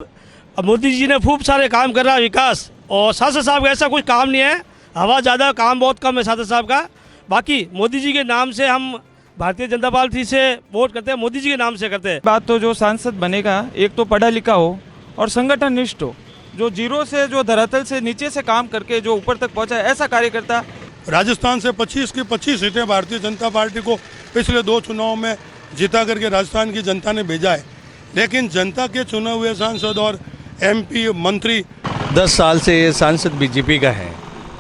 अब मोदी जी ने खूब सारे काम कर रहा है विकास, और सांसद साहब का ऐसा कोई काम नहीं है, हवा ज़्यादा काम बहुत कम है सांसद साहब का। बाकी मोदी जी के नाम से हम भारतीय जनता पार्टी से वोट करते हैं, मोदी जी के नाम से करते हैं। बात तो जो सांसद बनेगा एक तो पढ़ा लिखा हो और संगठन निष्ठ हो, जो जीरो से जो धरातल से नीचे से काम करके जो ऊपर तक पहुंचा है, ऐसा कार्यकर्ता। राजस्थान से 25 की 25 सीटें भारतीय जनता पार्टी को पिछले 2 चुनाव में जिता करके राजस्थान की जनता ने भेजा है, लेकिन जनता के चुने हुए सांसद और एमपी मंत्री 10 साल से ये सांसद बीजेपी का है,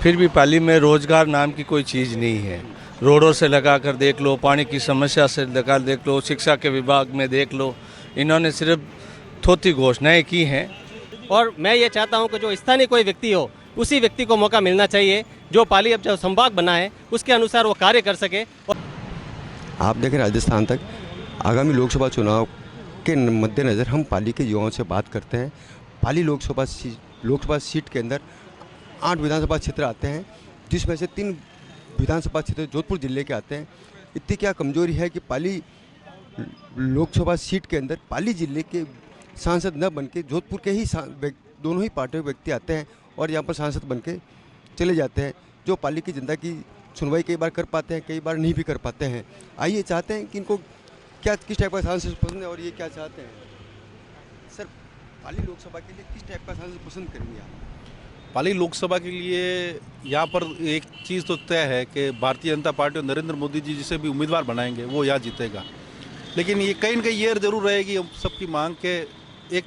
फिर भी पाली में रोजगार नाम की कोई चीज़ नहीं है। रोडों से लगा कर देख लो, पानी की समस्या से लगा देख लो, शिक्षा के विभाग में देख लो, इन्होंने सिर्फ थोथी घोषणाएं की हैं। और मैं ये चाहता हूं कि जो स्थानीय कोई व्यक्ति हो, उसी व्यक्ति को मौका मिलना चाहिए जो पाली अब जो संभाग बना है उसके अनुसार वो कार्य कर सके। आप देखें राजस्थान तक आगामी लोकसभा चुनाव के मद्देनज़र हम पाली के युवाओं से बात करते हैं। पाली लोकसभा सीट के अंदर 8 विधानसभा क्षेत्र आते हैं, जिसमें से 3 विधानसभा क्षेत्र जोधपुर जिले के आते हैं। इतनी क्या कमजोरी है कि पाली लोकसभा सीट के अंदर पाली जिले के सांसद न बन के जोधपुर के ही दोनों ही पार्टियों के व्यक्ति आते हैं और यहाँ पर सांसद बन के चले जाते हैं, जो पाली की जनता की सुनवाई कई बार कर पाते हैं, कई बार नहीं भी कर पाते हैं। आइए चाहते हैं कि इनको क्या किस टाइप का सांसद पसंद है और ये क्या चाहते हैं। सर, पाली लोकसभा के लिए किस टाइप का सांसद पसंद करेंगे आप? पाली लोकसभा के लिए यहाँ पर एक चीज़ तो तय है कि भारतीय जनता पार्टी और नरेंद्र मोदी जी जिसे भी उम्मीदवार बनाएंगे वो यहाँ जीतेगा। लेकिन ये कहीं न कहीं ये जरूर रहेगी सबकी मांग के एक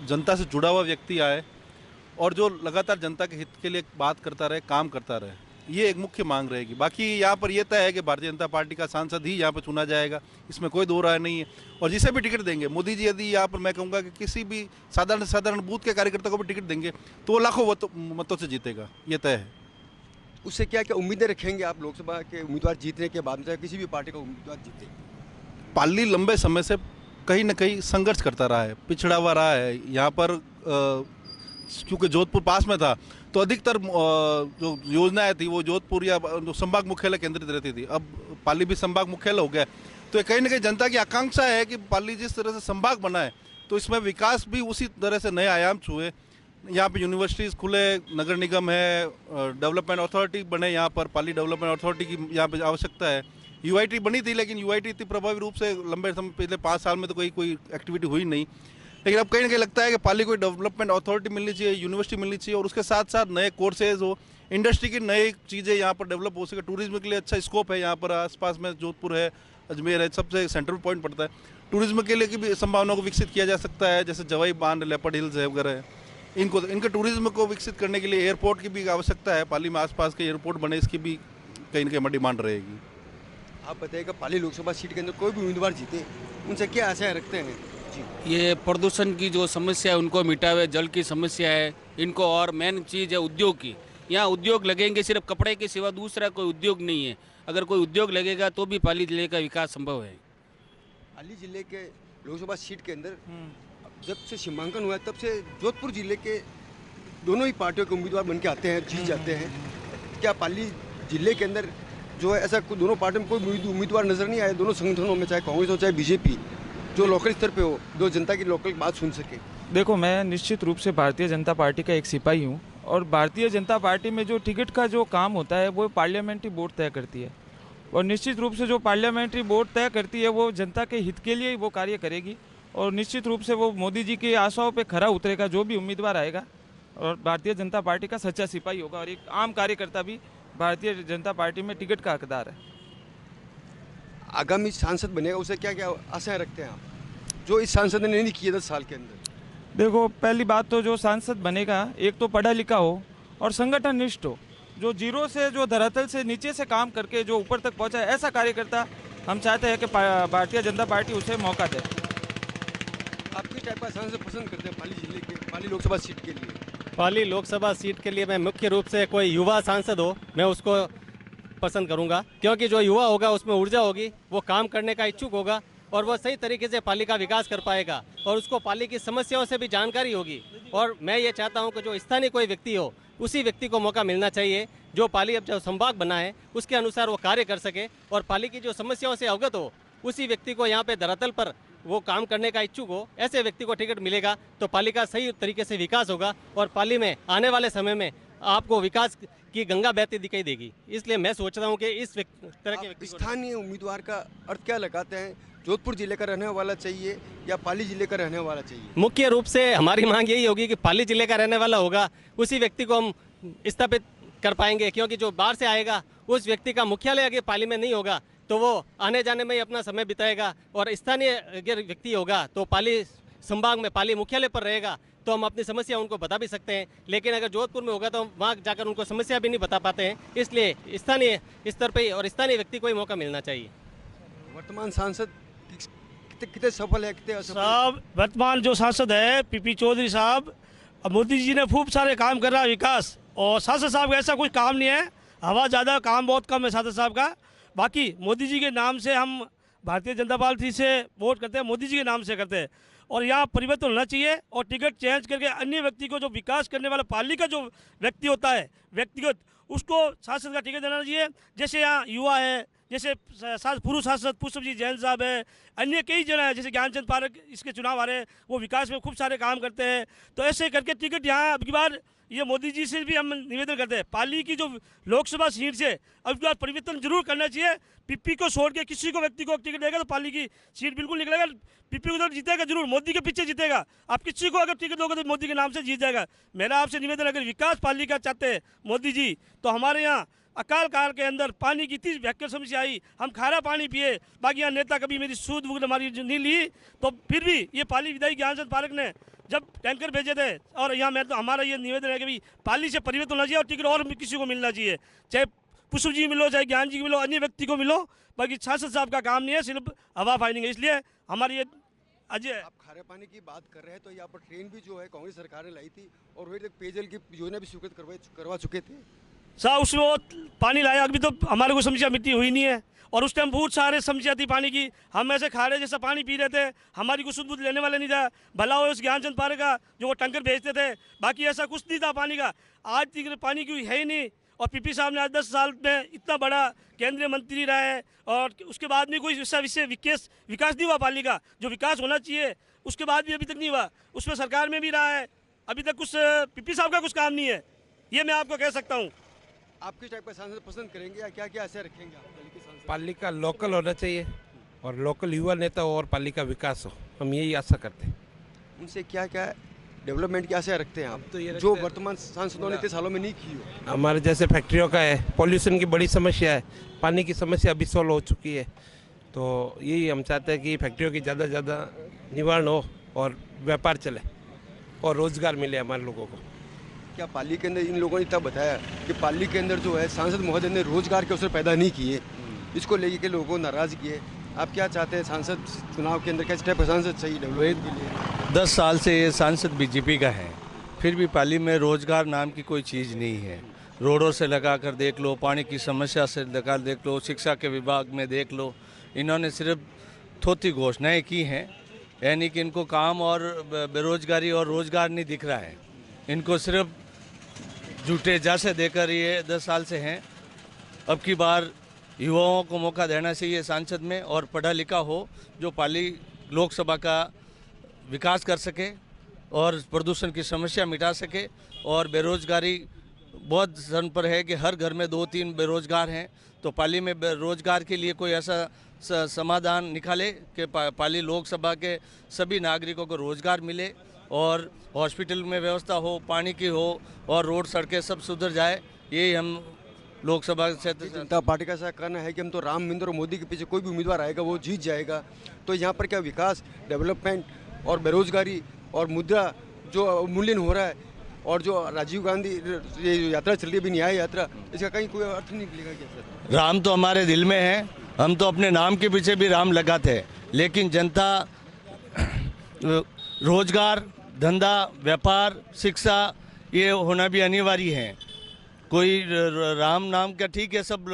जनता से जुड़ा हुआ व्यक्ति आए और जो लगातार जनता के हित के लिए बात करता रहे, काम करता रहे, ये एक मुख्य मांग रहेगी। बाकी यहाँ पर यह तय है कि भारतीय जनता पार्टी का सांसद ही यहाँ पर चुना जाएगा, इसमें कोई दो राय नहीं है। और जिसे भी टिकट देंगे मोदी जी, यदि यहाँ पर मैं कहूँगा कि किसी भी साधारण बूथ के कार्यकर्ता को भी टिकट देंगे तो वो लाखों मतों से जीतेगा, ये तय है। उससे क्या क्या उम्मीदें रखेंगे आप लोकसभा के उम्मीदवार जीतने के बाद में, चाहे किसी भी पार्टी का उम्मीदवार जीते? पाली लंबे समय से कहीं न कहीं संघर्ष करता रहा है, पिछड़ा हुआ रहा है। यहाँ पर क्योंकि जोधपुर पास में था तो अधिकतर जो योजनाएं थी वो जोधपुर या जो संभाग मुख्यालय केंद्रित रहती थी। अब पाली भी संभाग मुख्यालय हो गया, तो कहीं न कहीं जनता की आकांक्षा है कि पाली जिस तरह से संभाग बना है तो इसमें विकास भी उसी तरह से नए आयाम छुए। यहाँ पे यूनिवर्सिटीज़ खुले, नगर निगम है, डेवलपमेंट अथॉरिटी बने, यहाँ पर पाली डेवलपमेंट अथॉरिटी की यहाँ पर आवश्यकता है। यूआईटी बनी थी, लेकिन यूआईटी इतनी प्रभावी रूप से लंबे समय पिछले 5 साल में तो कोई एक्टिविटी हुई नहीं। लेकिन अब कहीं ना कहीं लगता है कि पाली को डेवलपमेंट अथॉरिटी मिलनी चाहिए, यूनिवर्सिटी मिलनी चाहिए, और उसके साथ साथ नए कोर्सेज हो, इंडस्ट्री की नई चीज़ें यहाँ पर डेवलप हो सके। टूरिज्म के लिए अच्छा स्कोप है यहाँ पर, आसपास में जोधपुर है, अजमेर है, सबसे सेंट्रल पॉइंट पड़ता है। टूरिज्म के लिए की भी संभावनाओं को विकसित किया जा सकता है, जैसे जवाई बांध, लेपर्ड हिल्स है वगैरह है। इनके टूरिज्म को विकसित करने के लिए एयरपोर्ट की भी आवश्यकता है, पाली में आसपास के एयरपोर्ट बने, इसकी भी कहीं ना कहीं डिमांड रहेगी। आप बताइएगा, पाली लोकसभा सीट के अंदर कोई भी उम्मीदवार जीते, उनसे क्या आशाएं रखते हैं? ये प्रदूषण की जो समस्या है उनको मिटावे, जल की समस्या है इनको, और मेन चीज़ है उद्योग की। यहाँ उद्योग लगेंगे, सिर्फ कपड़े के सिवा दूसरा कोई उद्योग नहीं है। अगर कोई उद्योग लगेगा तो भी पाली जिले का विकास संभव है। पाली जिले के लोकसभा सीट के अंदर जब से सीमांकन हुआ है तब से जोधपुर जिले के दोनों ही पार्टियों के उम्मीदवार बन के आते हैं, जीत जाते हैं। क्या पाली जिले के अंदर जो है ऐसा दोनों पार्टियों में कोई उम्मीदवार नजर नहीं आए, दोनों संगठनों में, चाहे कांग्रेस हो चाहे बीजेपी, जो लोकल स्तर पे हो, जो जनता की लोकल बात सुन सके? देखो, मैं निश्चित रूप से भारतीय जनता पार्टी का एक सिपाही हूँ, और भारतीय जनता पार्टी में जो टिकट का जो काम होता है वो पार्लियामेंट्री बोर्ड तय करती है, और निश्चित रूप से जो पार्लियामेंट्री बोर्ड तय करती है वो जनता के हित के लिए ही वो कार्य करेगी, और निश्चित रूप से वो मोदी जी की आशाओं पे खरा उतरेगा जो भी उम्मीदवार आएगा, और भारतीय जनता पार्टी का सच्चा सिपाही होगा, और एक आम कार्यकर्ता भी भारतीय जनता पार्टी में टिकट का हकदार है। आगामी सांसद बनेगा, उसे क्या क्या आशाएं रखते हैं आप, जो इस सांसद ने नहीं किए 10 साल के अंदर? देखो, पहली बात तो जो सांसद बनेगा एक तो पढ़ा लिखा हो और संगठन निष्ठ हो, जो जीरो से जो धरातल से नीचे से काम करके जो ऊपर तक पहुंचा है, ऐसा कार्यकर्ता हम चाहते हैं कि भारतीय जनता पार्टी उसे मौका दे। आप किस टाइप का सांसद पसंद करते हैं पाली जिले के, पाली लोकसभा सीट के लिए? पाली लोकसभा सीट के लिए मैं मुख्य रूप से कोई युवा सांसद हो, मैं उसको पसंद करूंगा, क्योंकि जो युवा होगा उसमें ऊर्जा होगी, वो काम करने का इच्छुक होगा, और वो सही तरीके से पाली का विकास कर पाएगा, और उसको पाली की समस्याओं से भी जानकारी होगी। और मैं ये चाहता हूं कि जो स्थानीय कोई व्यक्ति हो, उसी व्यक्ति को मौका मिलना चाहिए जो पाली अब जो संभाग बना है उसके अनुसार वो कार्य कर सके, और पाली की जो समस्याओं से अवगत हो, उसी व्यक्ति को यहाँ पे धरातल पर वो काम करने का इच्छुक हो, ऐसे व्यक्ति को टिकट मिलेगा तो पाली का सही तरीके से विकास होगा और पाली में आने वाले समय में आपको विकास की गंगा बहती दिखाई देगी। इसलिए मैं सोच रहा हूँ कि इस तरह के व्यक्ति को स्थानीय उम्मीदवार का अर्थ क्या लगाते हैं? जोधपुर जिले का रहने वाला चाहिए या पाली जिले का रहने वाला चाहिए? मुख्य रूप से हमारी मांग यही होगी कि पाली जिले का रहने वाला होगा, उसी व्यक्ति को हम स्थापित कर पाएंगे, क्योंकि जो बाहर से आएगा उस व्यक्ति का मुख्यालय अगर पाली में नहीं होगा तो वो आने जाने में ही अपना समय बिताएगा, और स्थानीय अगर व्यक्ति होगा तो पाली संभाग में पाली मुख्यालय पर रहेगा तो हम अपनी समस्या उनको बता भी सकते हैं। लेकिन अगर जोधपुर में होगा तो हम वहाँ जाकर उनको समस्या भी नहीं बता पाते हैं। इसलिए स्थानीय स्तर पर और स्थानीय व्यक्ति को ही मौका मिलना चाहिए। वर्तमान सांसद कितने सफल है, कितने असफल? साहब वर्तमान जो सांसद है पीपी चौधरी साहब, अब मोदी जी ने खूब सारे काम कर रहा है विकास, और सांसद साहब का ऐसा कोई काम नहीं है, हवा ज़्यादा काम बहुत कम है सांसद साहब का। बाकी मोदी जी के नाम से हम भारतीय जनता पार्टी से वोट करते हैं, मोदी जी के नाम से करते हैं, और यहाँ परिवर्तन होना चाहिए और टिकट चेंज करके अन्य व्यक्ति को, जो विकास करने वाला पाली का जो व्यक्ति होता है व्यक्तिगत, उसको सांसद का टिकट देना चाहिए। जैसे यहाँ युवा है, जैसे पूर्व सांसद पुष्पजी जैन साहब है, अन्य कई जगह है, जैसे ज्ञानचंद पार्क इसके चुनाव आ रहे हैं, वो विकास में खूब सारे काम करते हैं। तो ऐसे करके टिकट यहाँ अब की बार ये मोदी जी से भी हम निवेदन करते हैं, पाली की जो लोकसभा सीट से अब की बार परिवर्तन जरूर करना चाहिए। पीपी को छोड़ के किसी को व्यक्ति को टिकट देगा तो पाली की सीट बिल्कुल निकलेगा। पीपी को तो जीतेगा जरूर, मोदी के पीछे जीतेगा। आप किसी को अगर टिकट दोगे तो मोदी के नाम से जीत जाएगा। मेरा आपसे निवेदन, अगर विकास पाली का चाहते हैं मोदी जी, तो हमारे यहाँ अकाल काल के अंदर पानी की इतनी भयंकर समस्या आई, हम खारा पानी पिए, बाकी यहाँ नेता कभी मेरी सूद वूद हमारी नहीं ली, तो फिर भी ये पाली विधायक ज्ञानचंद पार्क ने जब टैंकर भेजे थे, और यहाँ मैं तो हमारा ये निवेदन है कि भाई पाली से परिवर्तन होना चाहिए और टिकट और किसी को मिलना चाहिए, चाहे पुष्प जी मिलो, चाहे ज्ञान जी मिलो, अन्य व्यक्ति को मिलो। बाकी सांसद साहब का काम नहीं है, सिर्फ हवा फाइनिंग है। इसलिए हमारी ये अजय, आप खारे पानी की बात कर रहे हैं तो यहाँ पर ट्रेन भी जो है कांग्रेस सरकार ने लाई थी, और वही तक पेयजल की योजना भी स्वीकृत करवा चुके थे साहब, उसमें वो पानी लाया, अभी तो हमारे को समस्या मिट्टी हुई नहीं है, और उस टाइम बहुत सारे समस्या थी पानी की। हम ऐसे खारे जैसा पानी पी रहे थे, हमारी कुछ शुद्ध लेने वाले नहीं था। भला हो उस ज्ञानचंद पार्क का जो वो टंकर भेजते थे, बाकी ऐसा कुछ नहीं था पानी का। आज तक पानी की है ही नहीं, और पीपी साहब ने आज 10 साल में इतना बड़ा केंद्रीय मंत्री रहा है, और उसके बाद भी कोई विषय विकास नहीं हुआ पाली का, जो विकास होना चाहिए उसके बाद भी अभी तक नहीं हुआ। उसमें सरकार में भी रहा है, अभी तक कुछ पीपी साहब का कुछ काम नहीं है, ये मैं आपको कह सकता हूँ। आप किस टाइप का सांसद पसंद करेंगे या क्या क्या असर रखेंगे आप पाली के सांसद? पाली का लोकल होना चाहिए और लोकल युवा नेता हो और पाली का विकास हो, हम यही आशा करते हैं। उनसे क्या क्या डेवलपमेंट की आशा रखते हैं आप, तो ये जो वर्तमान सांसदों ने इतने सालों में नहीं की हो? हमारे जैसे फैक्ट्रियों का है, पॉल्यूशन की बड़ी समस्या है, पानी की समस्या अभी सॉल्व हो चुकी है, तो यही हम चाहते हैं कि फैक्ट्रियों की ज़्यादा से ज़्यादा निवारण हो और व्यापार चले और रोज़गार मिले हमारे लोगों को। क्या पाली के अंदर, इन लोगों ने इतना बताया कि पाली के अंदर जो है सांसद महोदय ने रोजगार के अवसर पैदा नहीं किए, इसको लेके के लोगों को नाराज किए। आप क्या चाहते हैं सांसद चुनाव के अंदर किस टाइप का सांसद चाहिए डेवलपमेंट के लिए? 10 साल से ये सांसद बीजेपी का है, फिर भी पाली में रोजगार नाम की कोई चीज़ नहीं है। रोडों से लगा कर देख लो, पानी की समस्या से लगा देख लो, शिक्षा के विभाग में देख लो, इन्होंने सिर्फ थोथी घोषणाएं की हैं, यानी कि इनको काम और बेरोजगारी और रोजगार नहीं दिख रहा है। इनको सिर्फ झूठे जासे देकर ये 10 साल से हैं। अब की बार युवाओं को मौका देना चाहिए सांसद में, और पढ़ा लिखा हो जो पाली लोकसभा का विकास कर सके और प्रदूषण की समस्या मिटा सके। और बेरोजगारी बहुत जन पर है कि हर घर में 2-3 बेरोजगार हैं, तो पाली में बेरोजगार के लिए कोई ऐसा समाधान निकाले कि पाली लोकसभा के सभी नागरिकों को रोजगार मिले और हॉस्पिटल में व्यवस्था हो, पानी की हो, और रोड सड़कें सब सुधर जाए। यही हम लोकसभा क्षेत्र जनता पार्टी का ऐसा कहना है कि हम तो राम मंदिर और मोदी के पीछे कोई भी उम्मीदवार आएगा वो जीत जाएगा। तो यहाँ पर क्या विकास, डेवलपमेंट और बेरोजगारी और मुद्रा जो अवमूल्यन हो रहा है, और जो राजीव गांधी ये यात्रा चल रही है अभी न्याय यात्रा, इसका कहीं कोई अर्थ नहीं निकलेगा क्या सर? राम तो हमारे दिल में है, हम तो अपने नाम के पीछे भी राम लगाते हैं, लेकिन जनता रोजगार, धंधा, व्यापार, शिक्षा ये होना भी अनिवार्य है। कोई राम नाम का ठीक है सब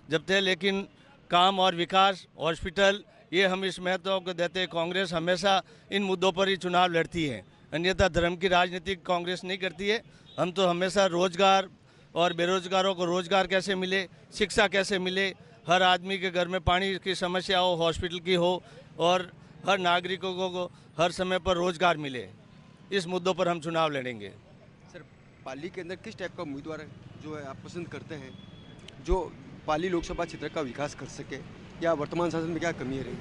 जपते हैं, लेकिन काम और विकास, हॉस्पिटल, ये हम इस महत्व को देते हैं। कांग्रेस हमेशा इन मुद्दों पर ही चुनाव लड़ती है, अन्यथा धर्म की राजनीति कांग्रेस नहीं करती है। हम तो हमेशा रोजगार और बेरोजगारों को रोजगार कैसे मिले, शिक्षा कैसे मिले, हर आदमी के घर में पानी की समस्या हो, हॉस्पिटल की हो, और हर नागरिकों को हर समय पर रोजगार मिले, इस मुद्दों पर हम चुनाव लड़ेंगे। सर, पाली के अंदर किस टाइप का उम्मीदवार जो है आप पसंद करते हैं, जो पाली लोकसभा क्षेत्र का विकास कर सके, या वर्तमान शासन में क्या कमी रही?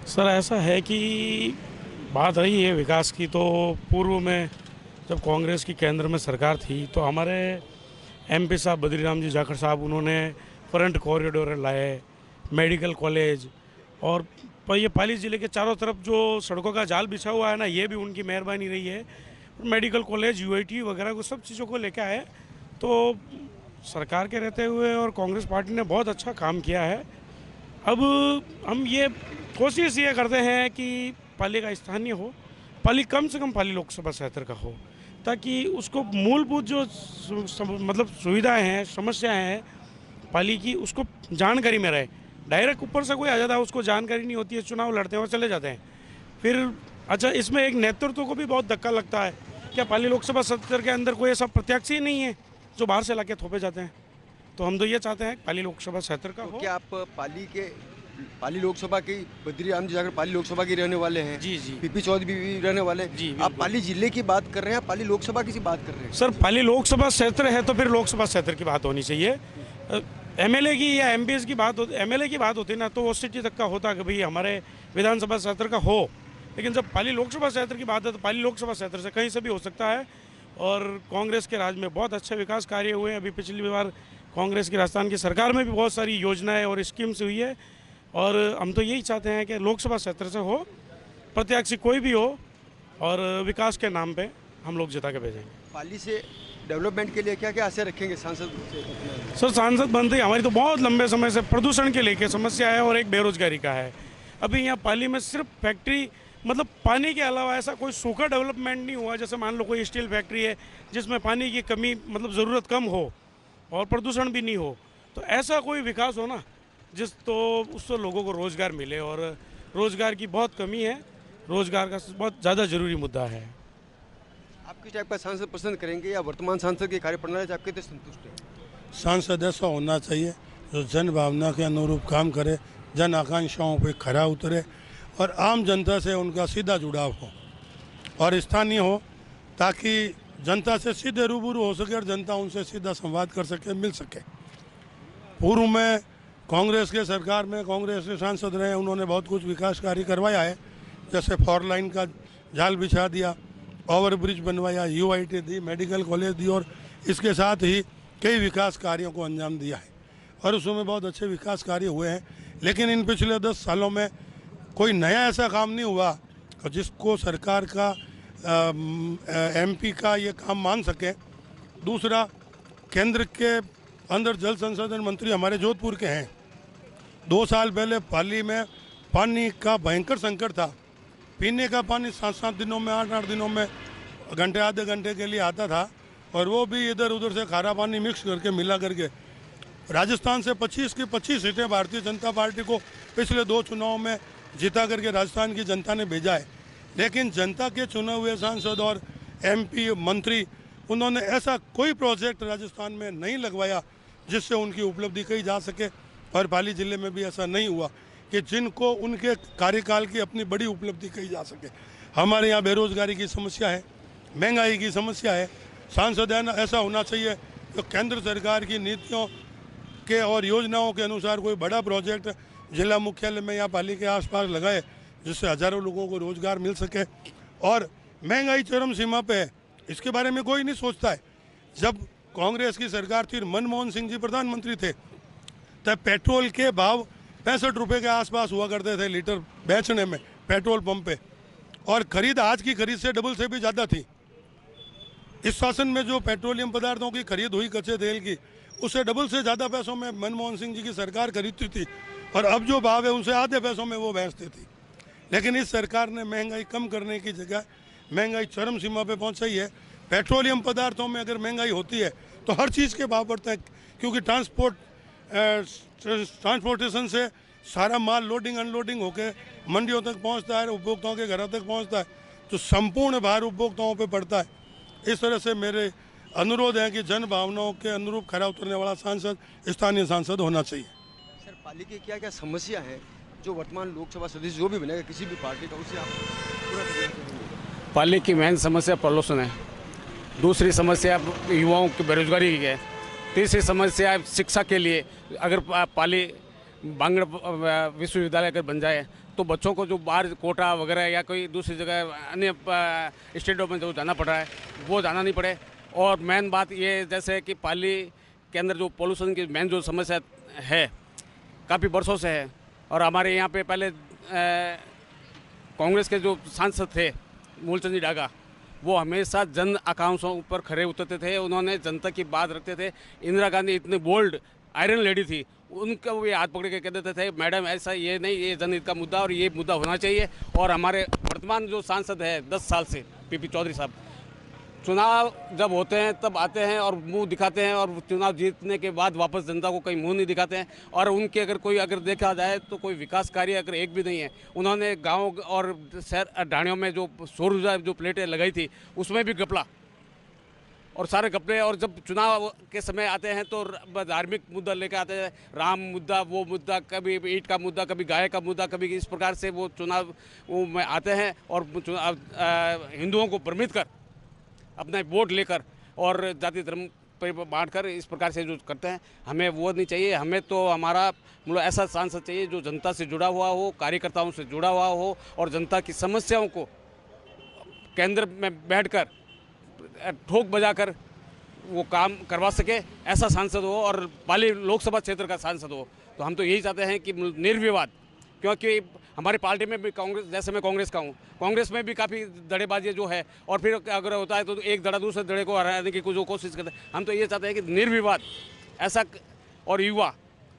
सर ऐसा है कि बात रही है विकास की, तो पूर्व में जब कांग्रेस की केंद्र में सरकार थी तो हमारे एमपी साहब बद्रीराम जी जाखड़ साहब, उन्होंने फ्रंट कॉरिडोर लाए, मेडिकल कॉलेज, और ये पाली ज़िले के चारों तरफ जो सड़कों का जाल बिछा हुआ है ना, ये भी उनकी मेहरबानी रही है। मेडिकल कॉलेज, यूआईटी वगैरह को सब चीज़ों को लेकर आए, तो सरकार के रहते हुए और कांग्रेस पार्टी ने बहुत अच्छा काम किया है। अब हम ये कोशिश ये करते हैं कि पाली का स्थानीय हो, पाली कम से कम पाली लोकसभा क्षेत्र का हो, ताकि उसको मूलभूत जो मतलब सुविधाएं हैं, समस्याएं हैं पाली की, उसको जानकारी में रहे। डायरेक्ट ऊपर से कोई आ जाता है, उसको जानकारी नहीं होती है, चुनाव लड़ते हैं और चले जाते हैं। फिर अच्छा, इसमें एक नेतृत्व को भी बहुत धक्का लगता है। क्या पाली लोकसभा क्षेत्र के अंदर कोई ऐसा प्रत्याशी ही नहीं है जो बाहर से लाके थोपे जाते हैं? तो हम तो ये चाहते हैं पाली लोकसभा क्षेत्र का हो। क्या आप पाली लोकसभा की बद्रीराम जी जाकर पाली लोकसभा के रहने वाले हैं? जी जी। पीपी चौधरी भी रहने वाले हैं। जी, आप पाली जिले की बात कर रहे हैं, पाली लोकसभा की बात कर रहे हैं? सर, पाली लोकसभा क्षेत्र है तो फिर लोकसभा क्षेत्र की बात होनी चाहिए। एमएलए की या एमपीएस की बात होती, एमएलए की बात होती ना, तो वो सिटी तक का होता कि भाई हमारे विधानसभा क्षेत्र का हो। लेकिन जब पाली लोकसभा क्षेत्र की बात है तो पाली लोकसभा क्षेत्र से कहीं से भी हो सकता है। और कांग्रेस के राज में बहुत अच्छे विकास कार्य हुए हैं। अभी पिछली बार कांग्रेस की राजस्थान की सरकार में भी बहुत सारी योजनाएं और स्कीम्स हुई है, और हम तो यही चाहते हैं कि लोकसभा क्षेत्र से हो, प्रत्याशी कोई भी हो, और विकास के नाम पे हम लोग जिता के भेजेंगे। पाली से डेवलपमेंट के लिए क्या क्या आशा रखेंगे सांसद से? सर, सांसद बनते हमारी तो बहुत लंबे समय से प्रदूषण के लेके समस्या है, और एक बेरोजगारी का है। अभी यहाँ पाली में सिर्फ फैक्ट्री, मतलब पानी के अलावा ऐसा कोई सूखा डेवलपमेंट नहीं हुआ। जैसे मान लो कोई स्टील फैक्ट्री है जिसमें पानी की कमी, मतलब ज़रूरत कम हो और प्रदूषण भी नहीं हो, तो ऐसा कोई विकास हो ना उससे लोगों को रोज़गार मिले। और रोज़गार की बहुत कमी है, रोज़गार का बहुत ज़्यादा ज़रूरी मुद्दा है। आप किस टाइप का सांसद पसंद करेंगे, या वर्तमान सांसद की कार्यप्रणाली से आप कितने संतुष्ट हैं? सांसद ऐसा होना चाहिए जो जन भावना के अनुरूप काम करे, जन आकांक्षाओं पर खरा उतरे, और आम जनता से उनका सीधा जुड़ाव हो और स्थानीय हो, ताकि जनता से सीधे रूबरू हो सके और जनता उनसे सीधा संवाद कर सके, मिल सके। पूर्व में कांग्रेस के सरकार में कांग्रेस के सांसद रहे, उन्होंने बहुत कुछ विकास कार्य करवाया है, जैसे 4 लाइन का जाल बिछा दिया, ओवर ब्रिज बनवाया, यूआईटी दी, मेडिकल कॉलेज दी, और इसके साथ ही कई विकास कार्यों को अंजाम दिया है, और उसमें बहुत अच्छे विकास कार्य हुए हैं। लेकिन इन पिछले 10 सालों में कोई नया ऐसा काम नहीं हुआ जिसको सरकार का एमपी का ये काम मान सके। दूसरा, केंद्र के अंदर जल संसाधन मंत्री हमारे जोधपुर के हैं। 2 साल पहले पाली में पानी का भयंकर संकट था। पीने का पानी 7-7 दिनों में, 8-8 दिनों में, घंटे आधे घंटे के लिए आता था, और वो भी इधर उधर से खारा पानी मिक्स करके मिला करके। राजस्थान से 25 की 25 सीटें भारतीय जनता पार्टी को पिछले 2 चुनाव में जिता करके राजस्थान की जनता ने भेजा है। लेकिन जनता के चुने हुए सांसद और एमपी मंत्री, उन्होंने ऐसा कोई प्रोजेक्ट राजस्थान में नहीं लगवाया जिससे उनकी उपलब्धि कही जा सके। और पाली जिले में भी ऐसा नहीं हुआ कि जिनको उनके कार्यकाल की अपनी बड़ी उपलब्धि कही जा सके। हमारे यहाँ बेरोजगारी की समस्या है, महंगाई की समस्या है। सांसद ऐसा होना चाहिए तो केंद्र सरकार की नीतियों के और योजनाओं के अनुसार कोई बड़ा प्रोजेक्ट जिला मुख्यालय में या पाली के आसपास लगाए, जिससे हजारों लोगों को रोजगार मिल सके। और महंगाई चरम सीमा पे है, इसके बारे में कोई नहीं सोचता है। जब कांग्रेस की सरकार थी, मनमोहन सिंह जी प्रधानमंत्री थे, तब पेट्रोल के भाव 65 रुपये के आसपास हुआ करते थे लीटर बेचने में पेट्रोल पंप पे, और खरीद आज की खरीद से डबल से भी ज़्यादा थी। इस शासन में जो पेट्रोलियम पदार्थों की खरीद हुई कच्चे तेल की, उससे डबल से ज़्यादा पैसों में मनमोहन सिंह जी की सरकार खरीदती थी, और अब जो भाव है उनसे आधे पैसों में वो बेचती थी। लेकिन इस सरकार ने महंगाई कम करने की जगह महंगाई चरम सीमा पे पहुंचाई है। पेट्रोलियम पदार्थों में अगर महंगाई होती है तो हर चीज़ के भाव बढ़ते हैं, क्योंकि ट्रांसपोर्टेशन से सारा माल लोडिंग अनलोडिंग होकर मंडियों तक पहुंचता है, उपभोक्ताओं के घरों तक पहुंचता है, तो संपूर्ण भार उपभोक्ताओं पे पड़ता है। इस तरह से मेरे अनुरोध है कि जन भावनाओं के अनुरूप खरा उतरने वाला सांसद स्थानीय सांसद होना चाहिए। सर, पाली की क्या क्या समस्या है जो वर्तमान लोकसभा सदस्य जो भी बनेगा किसी भी पार्टी का, उसे आप पूरा करना चाहेंगे? पाली की मेन समस्या प्रदूषण है, दूसरी समस्या युवाओं की बेरोजगारी की है, तीसरी समस्या शिक्षा के लिए अगर पाली बांगड़ विश्वविद्यालय अगर बन जाए तो बच्चों को जो बाहर कोटा वगैरह या कोई दूसरी जगह अन्य स्टेटों में जो जाना पड़ रहा है वो जाना नहीं पड़े। और मेन बात ये जैसे कि पाली के अंदर जो पोल्यूशन की मेन जो समस्या है काफ़ी वर्षों से है, और हमारे यहाँ पे पहले कांग्रेस के जो सांसद थे मूलचंद जी डागा, वो हमेशा जन आकांक्षाओं पर खरे उतरते थे, उन्होंने जनता की बात रखते थे। इंदिरा गांधी इतने बोल्ड आयरन लेडी थी, उनका वो हाथ पकड़ के कह देते थे मैडम ऐसा ये नहीं, ये जनहित का मुद्दा और ये मुद्दा होना चाहिए। और हमारे वर्तमान जो सांसद है 10 साल से पीपी चौधरी साहब, चुनाव जब होते हैं तब आते हैं और मुंह दिखाते हैं, और चुनाव जीतने के बाद वापस जनता को कहीं मुंह नहीं दिखाते हैं। और उनके अगर देखा जाए तो कोई विकास कार्य अगर एक भी नहीं है। उन्होंने गांव और शहर ढाणियों में जो सौर ऊर्जा जो प्लेटें लगाई थी उसमें भी घपला और सारे घपले। और जब चुनाव के समय आते हैं तो धार्मिक मुद्दा लेकर आते हैं, राम मुद्दा, वो मुद्दा, कभी ईंट का मुद्दा, कभी गाय का मुद्दा, कभी इस प्रकार से वो चुनाव में आते हैं और हिंदुओं को भ्रमित कर अपना वोट लेकर और जाति धर्म पर बांट कर इस प्रकार से जो करते हैं। हमें वो नहीं चाहिए। हमें तो हमारा मतलब ऐसा सांसद चाहिए जो जनता से जुड़ा हुआ हो, कार्यकर्ताओं से जुड़ा हुआ हो और जनता की समस्याओं को केंद्र में बैठकर ठोक बजाकर वो काम करवा सके, ऐसा सांसद हो और पाली लोकसभा क्षेत्र का सांसद हो। तो हम तो यही चाहते हैं कि निर्विवाद, क्योंकि हमारी पार्टी में भी कांग्रेस, जैसे मैं कांग्रेस का हूँ, कांग्रेस में भी काफ़ी दड़ेबाजी जो है और फिर अगर होता है तो एक दड़ा दूसरे दड़े को हराने की जो कोशिश करते हैं। हम तो ये चाहते हैं कि निर्विवाद ऐसा और युवा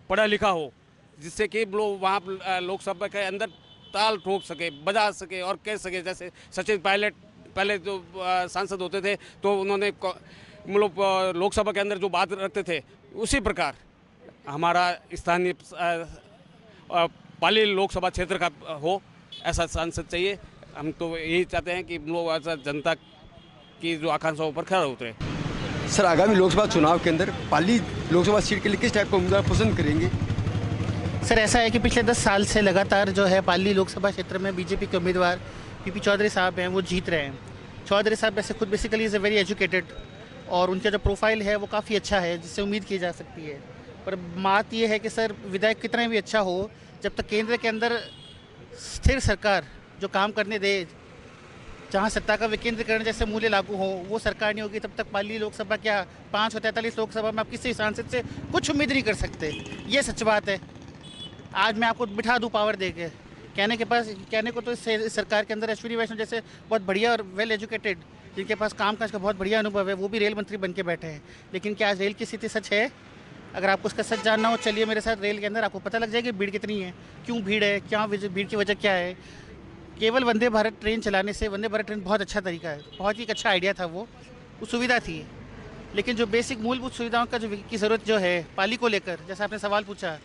पढ़ा लिखा हो जिससे कि लोग वहाँ लोकसभा के अंदर ताल ठोक सके, बजा सके और कह सके। जैसे सचिन पायलट पहले जो सांसद होते थे तो उन्होंने मतलब लोकसभा के अंदर जो बात रखते थे उसी प्रकार हमारा स्थानीय पाली लोकसभा क्षेत्र का हो, ऐसा सांसद चाहिए। हम तो यही चाहते हैं कि लोग ऐसा जनता की जो आकांक्षाओं पर खरा उतरे। सर, आगामी लोकसभा चुनाव के अंदर पाली लोकसभा सीट के लिए किस टाइप का उम्मीदवार पसंद करेंगे? सर, ऐसा है कि पिछले 10 साल से लगातार जो है पाली लोकसभा क्षेत्र में बीजेपी के उम्मीदवार पीपी चौधरी साहब हैं वो जीत रहे हैं। चौधरी साहब वैसे खुद basically is a very educated और उनका जो प्रोफाइल है वो काफ़ी अच्छा है जिससे उम्मीद की जा सकती है। पर बात ये है कि सर विधायक कितना भी अच्छा हो, जब तक केंद्र के अंदर स्थिर सरकार जो काम करने दे, जहाँ सत्ता का विकेंद्रीकरण जैसे मूल्य लागू हो, वो सरकार नहीं होगी तब तक पाली लोकसभा क्या 5 और 43 लोकसभा में आप किसी सांसद से कुछ उम्मीद नहीं कर सकते। ये सच बात है। आज मैं आपको बिठा दूँ पावर दे के, कहने को तो इस सरकार के अंदर अश्विनी वैष्णव जैसे बहुत बढ़िया और वेल एजुकेटेड जिनके पास काम काज का बहुत बढ़िया अनुभव है वो भी रेल मंत्री बन के बैठे हैं। लेकिन क्या आज रेल की स्थिति सच है? अगर आपको उसका सच जानना हो चलिए मेरे साथ रेल के अंदर, आपको पता लग जाएगी भीड़ कितनी है, क्यों भीड़ है, क्या भीड़ की वजह क्या है। केवल वंदे भारत ट्रेन चलाने से, वंदे भारत ट्रेन बहुत अच्छा तरीका है, बहुत ही एक अच्छा आइडिया था, वो सुविधा थी। लेकिन जो बेसिक मूलभूत सुविधाओं का की ज़रूरत जो है पाली को लेकर, जैसा आपने सवाल पूछा,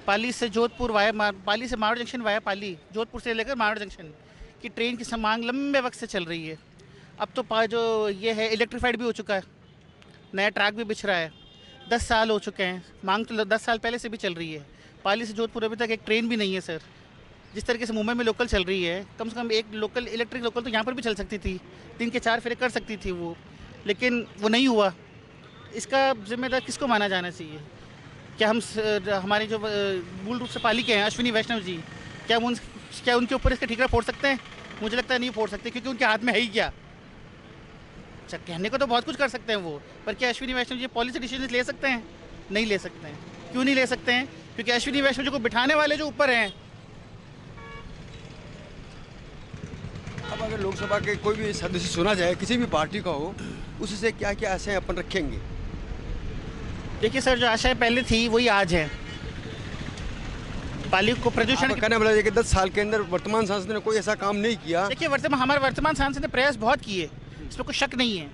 पाली से जोधपुर पाली से मावड़ जंक्शन वाया पाली, जोधपुर से लेकर मावड़ जंक्शन की ट्रेन की मांग लंबे वक्त से चल रही है। अब तो जो ये है इलेक्ट्रीफाइड भी हो चुका है, नया ट्रैक भी बिछ रहा है। 10 साल हो चुके हैं, मांग तो 10 साल पहले से भी चल रही है। पाली से जोधपुर अभी तक एक ट्रेन भी नहीं है सर। जिस तरीके से मुंबई में लोकल चल रही है, कम से कम एक लोकल इलेक्ट्रिक लोकल तो यहाँ पर भी चल सकती थी, 3 के 4 फेरे कर सकती थी वो, लेकिन वो नहीं हुआ। इसका जिम्मेदार किसको माना जाना चाहिए? क्या हमारे जो मूल रूप से पाली के हैं अश्विनी वैष्णव जी, क्या उनके ऊपर इसका ठीकरा फोड़ सकते हैं? मुझे लगता है नहीं फोड़ सकते, क्योंकि उनके हाथ में है ही क्या। अच्छा, कहने को तो बहुत कुछ कर सकते हैं वो, पर क्या अश्विनी वैष्णव जी पॉलिसी डिसीजन ले सकते हैं? नहीं ले सकते हैं। क्यों नहीं ले सकते हैं? क्योंकि अश्विनी वैष्णव जी को बिठाने वाले जो ऊपर हैं। अब अगर लोकसभा के कोई भी सदस्य चुना जाए, किसी भी पार्टी का हो, उससे क्या क्या आशाएं अपन रखेंगे? देखिए सर, जो आशाएं पहले थी वही आज है। पाली को प्रदूषण कहने वाला है कि 10 साल के अंदर वर्तमान सांसद ने कोई ऐसा काम नहीं किया। देखिए, हमारे वर्तमान सांसद ने प्रयास बहुत किए, इसमें कोई शक नहीं है।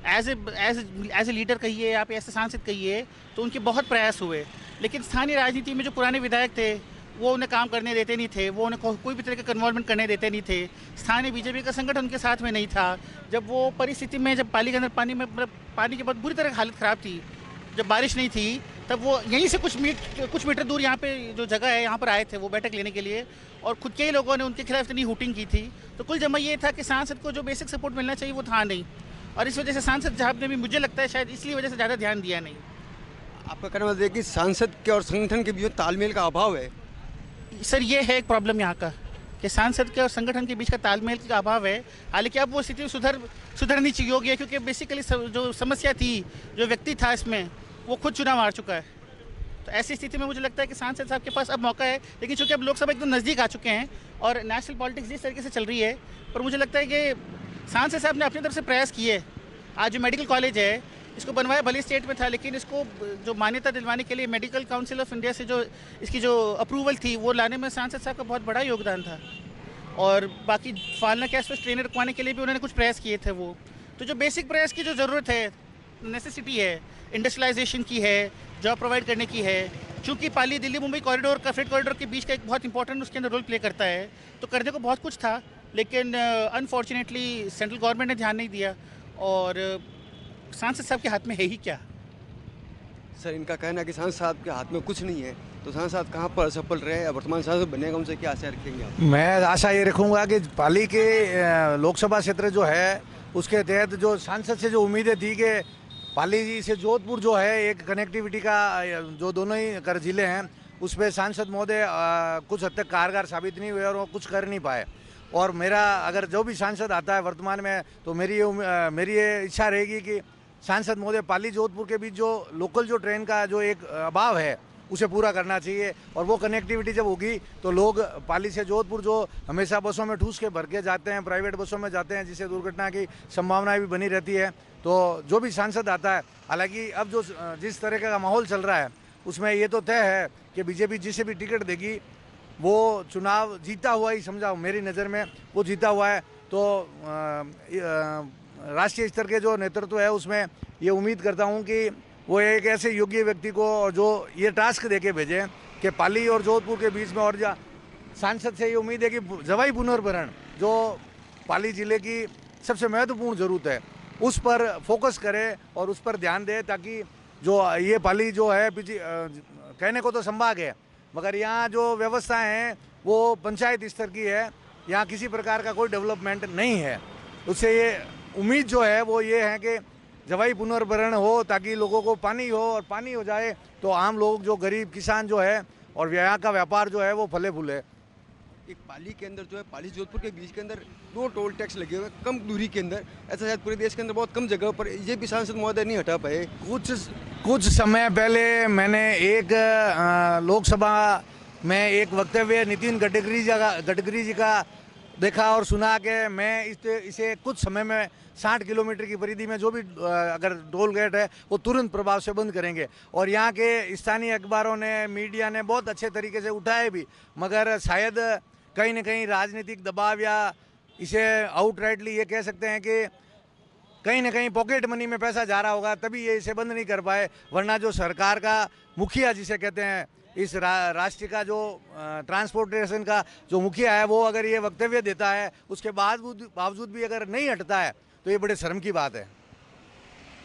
एज ए लीडर कहिए, आप ऐसे सांसद कहिए, तो उनके बहुत प्रयास हुए। लेकिन स्थानीय राजनीति में जो पुराने विधायक थे वो उन्हें काम करने देते नहीं थे, वो उन्हें कोई भी तरह का कन्वॉल्वमेंट करने देते नहीं थे। स्थानीय बीजेपी का संगठन उनके साथ में नहीं था। जब वो परिस्थिति में, जब पाली के अंदर पानी की बहुत बुरी तरह हालत ख़राब थी, जब बारिश नहीं थी, तब वो यहीं से कुछ मीटर दूर यहाँ पे जो जगह है यहाँ पर आए थे वो बैठक लेने के लिए, और खुद के ही लोगों ने उनके खिलाफ इतनी हुटिंग की थी। तो कुल जमा ये था कि सांसद को जो बेसिक सपोर्ट मिलना चाहिए वो था नहीं, और इस वजह से सांसद साहब ने भी, मुझे लगता है शायद इसलिए वजह से ज़्यादा ध्यान दिया नहीं। आपका कहना मतलब है कि सांसद के और संगठन के बीच तालमेल का अभाव है? सर ये है एक प्रॉब्लम यहाँ का कि सांसद के और संगठन के बीच का तालमेल का अभाव है। हालांकि अब वो स्थिति सुधरनी चाहिए होगी है, क्योंकि बेसिकली जो समस्या थी, जो व्यक्ति था इसमें, वो खुद चुनाव हार चुका है। तो ऐसी स्थिति में मुझे लगता है कि सांसद साहब के पास अब मौका है, लेकिन चूंकि अब लोकसभा एकदम नज़दीक आ चुके हैं और नेशनल पॉलिटिक्स जिस तरीके से चल रही है, पर मुझे लगता है कि सांसद साहब ने अपनी तरफ से प्रयास किए। आज जो मेडिकल कॉलेज है, इसको बनवाया भले स्टेट में था, लेकिन इसको जो मान्यता दिलवाने के लिए मेडिकल काउंसिल ऑफ इंडिया से जो इसकी जो अप्रूवल थी वो लाने में सांसद साहब का बहुत बड़ा योगदान था। और बाकी फालना कैश में ट्रेनर रखवाने के लिए भी उन्होंने कुछ प्रयास किए थे। वो तो जो बेसिक प्रयास की जो ज़रूरत है, नेसेसिटी है, इंडस्ट्रियलाइजेशन की है, जॉब प्रोवाइड करने की है, चूँकि पाली दिल्ली मुंबई कॉरिडोर का फ्रेट कॉरिडोर के बीच का एक बहुत इंपॉर्टेंट उसके अंदर रोल प्ले करता है, तो करने को बहुत कुछ था, लेकिन अनफॉर्चुनेटली सेंट्रल गवर्नमेंट ने ध्यान नहीं दिया और सांसद साहब के हाथ में है ही क्या। सर इनका कहना है कि सांसद साहब के हाथ में कुछ नहीं है, तो सांसद साहब कहाँ पर सफल रहे, वर्तमान सांसद बनेगा, उनसे क्या आशा रखेंगे आप? मैं आशा ये रखूँगा कि पाली के लोकसभा क्षेत्र जो है उसके तहत जो सांसद से जो उम्मीदें थी कि पाली से जोधपुर जो है एक कनेक्टिविटी का, जो दोनों ही कर जिले हैं, उस पर सांसद महोदय कुछ हद तक कारगर साबित नहीं हुए और वो कुछ कर नहीं पाए। और मेरा अगर जो भी सांसद आता है वर्तमान में, तो मेरी ये इच्छा रहेगी कि सांसद महोदय पाली जोधपुर के बीच जो लोकल जो ट्रेन का जो एक अभाव है उसे पूरा करना चाहिए, और वो कनेक्टिविटी जब होगी तो लोग पाली से जोधपुर जो हमेशा बसों में ठूस के भर के जाते हैं, प्राइवेट बसों में जाते हैं, जिससे दुर्घटना की संभावनाएं भी बनी रहती है। तो जो भी सांसद आता है, हालांकि अब जो जिस तरह का माहौल चल रहा है उसमें ये तो तय है कि बीजेपी जिसे भी टिकट देगी वो चुनाव जीता हुआ ही समझा, मेरी नज़र में वो जीता हुआ है। तो राष्ट्रीय स्तर के जो नेतृत्व है उसमें ये उम्मीद करता हूँ कि वो एक ऐसे योग्य व्यक्ति को जो ये टास्क देके भेजें कि पाली और जोधपुर के बीच में, और सांसद से ये उम्मीद है कि जवाई पुनर्भरण जो पाली जिले की सबसे महत्वपूर्ण ज़रूरत है उस पर फोकस करे और उस पर ध्यान दे, ताकि जो ये पाली जो है कहने को तो संभाग है, मगर यहाँ जो व्यवस्थाएं हैं वो पंचायत स्तर की है, यहाँ किसी प्रकार का कोई डेवलपमेंट नहीं है। उससे ये उम्मीद जो है वो ये है कि जवाई पुनर्भरण हो, ताकि लोगों को पानी हो, और पानी हो जाए तो आम लोग जो गरीब किसान जो है और यहाँ का व्यापार जो है वो फले फूले। एक पाली के अंदर जो है, पाली जोधपुर के बीच के अंदर 2 टोल टैक्स लगे हुए कम दूरी के अंदर, ऐसा शायद पूरे देश के अंदर बहुत कम जगह पर ये भी सांसद महोदय नहीं हटा पाए। कुछ समय पहले मैंने एक लोकसभा में एक वक्तव्य नितिन गडकरी जी का देखा और सुना कि मैं इसे कुछ समय में 60 किलोमीटर की परिधि में जो भी अगर टोल गेट है वो तुरंत प्रभाव से बंद करेंगे। और यहाँ के स्थानीय अखबारों ने, मीडिया ने बहुत अच्छे तरीके से उठाए भी, मगर शायद कहीं न कहीं राजनीतिक दबाव या इसे आउटराइटली ये कह सकते हैं कि कहीं ना कहीं पॉकेट मनी में पैसा जा रहा होगा, तभी ये इसे बंद नहीं कर पाए। वरना जो सरकार का मुखिया जिसे कहते हैं, इस राष्ट्र का जो ट्रांसपोर्टेशन का जो मुखिया है, वो अगर ये वक्तव्य देता है उसके बावजूद भी अगर नहीं हटता है तो ये बड़े शर्म की बात है।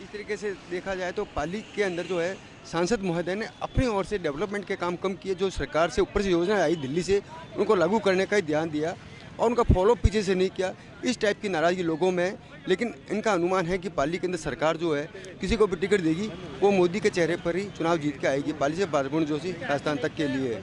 इस तरीके से देखा जाए तो पाली के अंदर जो है सांसद महोदय ने अपनी ओर से डेवलपमेंट के काम कम किए, जो सरकार से ऊपर से योजना आई दिल्ली से उनको लागू करने का ही ध्यान दिया और उनका फॉलो पीछे से नहीं किया। इस टाइप की नाराज़गी लोगों में है, लेकिन इनका अनुमान है कि पाली के अंदर सरकार जो है किसी को भी टिकट देगी वो मोदी के चेहरे पर ही चुनाव जीत के आएगी। पाली से बारगुण जोशी राजस्थान तक के लिए।